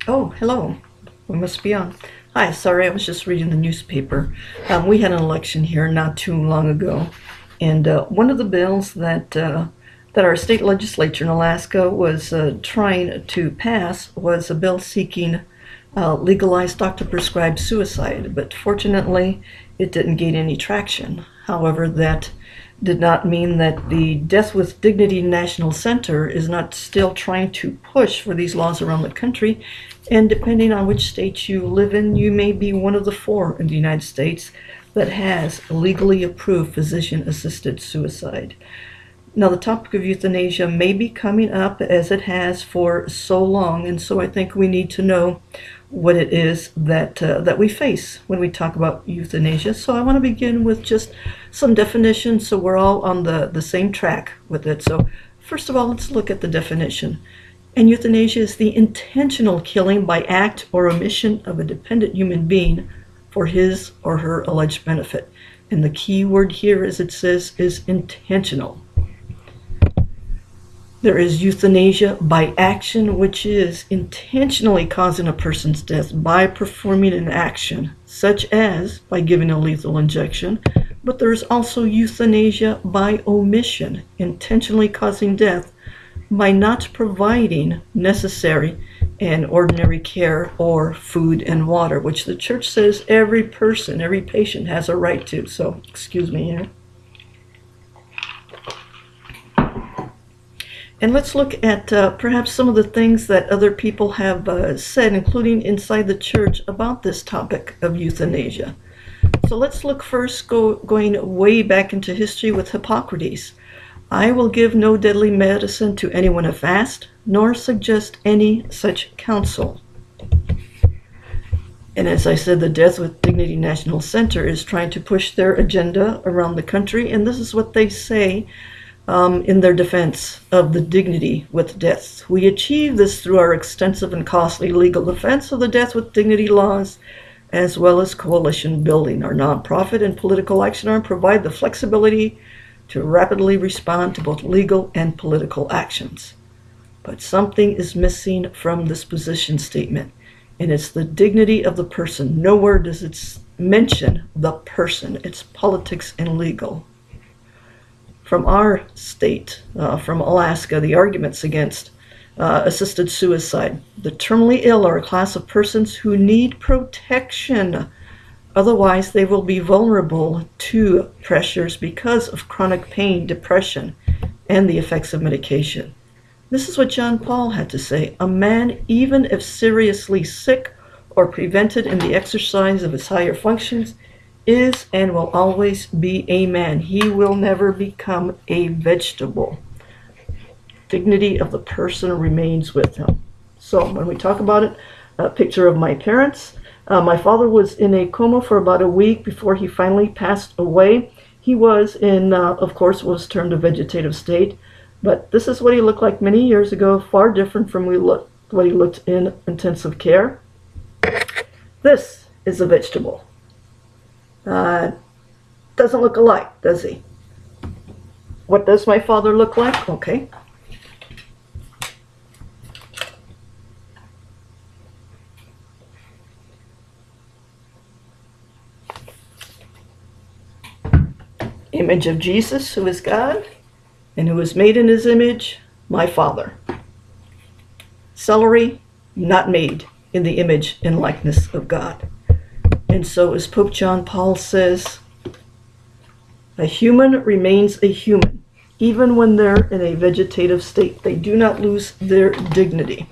Oh, hello. We must be on. Hi, sorry, I was just reading the newspaper. We had an election here not too long ago, and one of the bills that our state legislature in Alaska was trying to pass was a bill seeking legalized doctor-prescribed suicide. But fortunately, it didn't gain any traction. However, that did not mean that the Death with Dignity National Center is not still trying to push for these laws around the country. And depending on which state you live in, you may be one of the 4 in the United States that has legally approved physician-assisted suicide. Now, the topic of euthanasia may be coming up as it has for so long, and so I think we need to know what it is that we face when we talk about euthanasia. So I want to begin with just some definitions so we're all on the same track with it. So first of all, let's look at the definition. And euthanasia is the intentional killing by act or omission of a dependent human being for his or her alleged benefit. And the key word here, as it says, is intentional. There is euthanasia by action, which is intentionally causing a person's death by performing an action, such as by giving a lethal injection. But there is also euthanasia by omission, intentionally causing death by not providing necessary and ordinary care or food and water, which the church says every person, every patient has a right to. So, excuse me here. And let's look at perhaps some of the things that other people have said, including inside the church, about this topic of euthanasia. So let's look first, going way back into history with Hippocrates. I will give no deadly medicine to anyone a fast, nor suggest any such counsel. And as I said, the Death with Dignity National Center is trying to push their agenda around the country, and this is what they say in their defense of the dignity with death. We achieve this through our extensive and costly legal defense of the death with dignity laws, as well as coalition building. Our nonprofit and political action arm provide the flexibility to rapidly respond to both legal and political actions. But something is missing from this position statement, and it's the dignity of the person. Nowhere does it mention the person. It's politics and legal. From our state, from Alaska, the arguments against assisted suicide. The terminally ill are a class of persons who need protection. Otherwise, they will be vulnerable to pressures because of chronic pain, depression, and the effects of medication. This is what John Paul had to say. A man, even if seriously sick or prevented in the exercise of his higher functions, is and will always be a man. He will never become a vegetable. Dignity of the person remains with him. So when we talk about it, a picture of my parents. My father was in a coma for about a week before he finally passed away. He was in, of course, what was termed a vegetative state. But this is what he looked like many years ago, far different from what he looked in intensive care. This is a vegetable. Doesn't look alike, does he? What does my father look like? Okay. Image of Jesus, who is God, and who is made in his image, my Father. Celery, not made in the image and likeness of God. And so, as Pope John Paul says, a human remains a human. Even when they're in a vegetative state, they do not lose their dignity.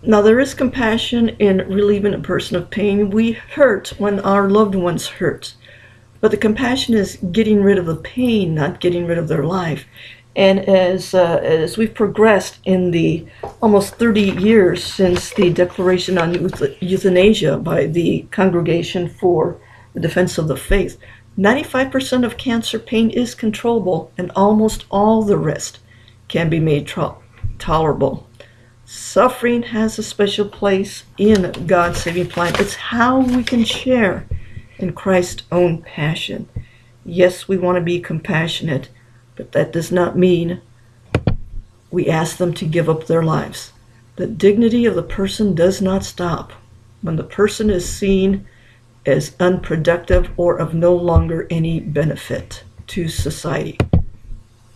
Now, there is compassion in relieving a person of pain. We hurt when our loved ones hurt. But the compassion is getting rid of the pain, not getting rid of their life. And as we've progressed in the almost 30 years since the Declaration on Euthanasia by the Congregation for the Defense of the Faith, 95% of cancer pain is controllable, and almost all the rest can be made tolerable. Suffering has a special place in God's saving plan. It's how we can share in Christ's own passion. Yes, we want to be compassionate, but that does not mean we ask them to give up their lives. The dignity of the person does not stop when the person is seen as unproductive or of no longer any benefit to society.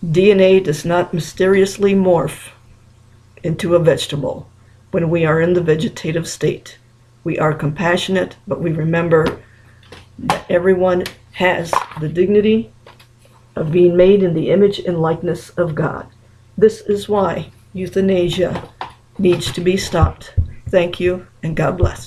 DNA does not mysteriously morph into a vegetable when we are in the vegetative state. We are compassionate, but we remember that everyone has the dignity of being made in the image and likeness of God. This is why euthanasia needs to be stopped. Thank you, and God bless.